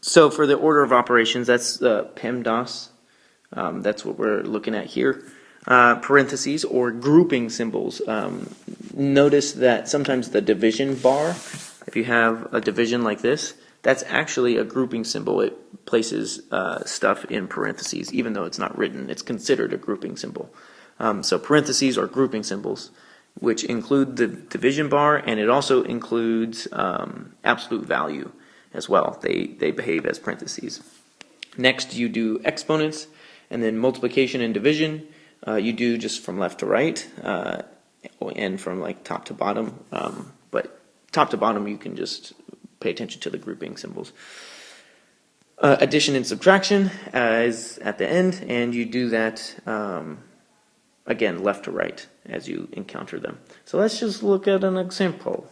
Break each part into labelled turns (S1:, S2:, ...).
S1: So for the order of operations, that's PEMDAS. That's what we're looking at here. Parentheses or grouping symbols. Notice that sometimes the division bar, if you have a division like this, that's actually a grouping symbol. It places stuff in parentheses, even though it's not written. It's considered a grouping symbol. So parentheses are grouping symbols, which include the division bar, and it also includes absolute value as well. They behave as parentheses. Next, you do exponents, and then multiplication and division. You do just from left to right, and from like top to bottom. But top to bottom, you can just pay attention to the grouping symbols. Addition and subtraction is at the end, and you do that again left to right as you encounter them. So let's just look at an example.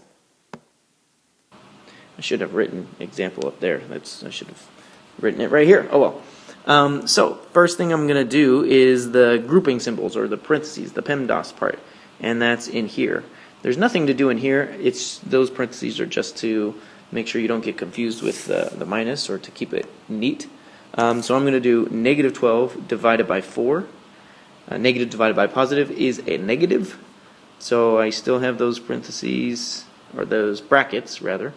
S1: I should have written example up there. I should have written it right here. Oh well. So first thing I'm going to do is the grouping symbols, or the parentheses, the PEMDAS part, and that's in here. There's nothing to do in here. It's those parentheses are just to make sure you don't get confused with the minus, or to keep it neat. So I'm going to do negative 12 divided by 4. Negative divided by positive is a negative. So I still have those parentheses, or those brackets rather.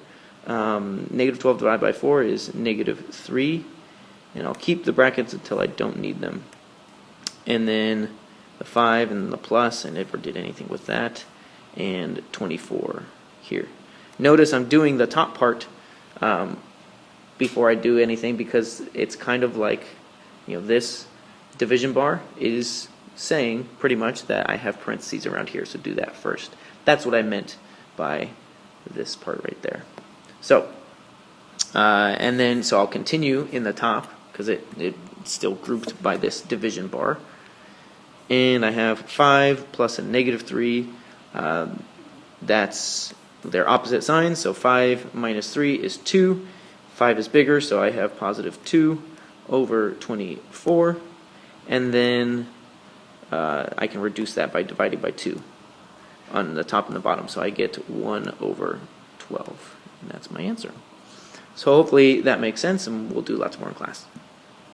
S1: Negative 12 divided by 4 is negative 3. And I'll keep the brackets until I don't need them. And then the 5 and the plus, I never did anything with that. And 24 here. Notice I'm doing the top part before I do anything, because it's kind of like, this division bar is saying pretty much that I have parentheses around here, so do that first. That's what I meant by this part right there. So, and then so I'll continue in the top, because it's still grouped by this division bar. And I have 5 plus a negative 3. That's their opposite signs, so 5 minus 3 is 2. 5 is bigger, so I have positive 2 over 24. And then I can reduce that by dividing by 2 on the top and the bottom, so I get 1 over 12. And that's my answer. So hopefully that makes sense, and we'll do lots more in class.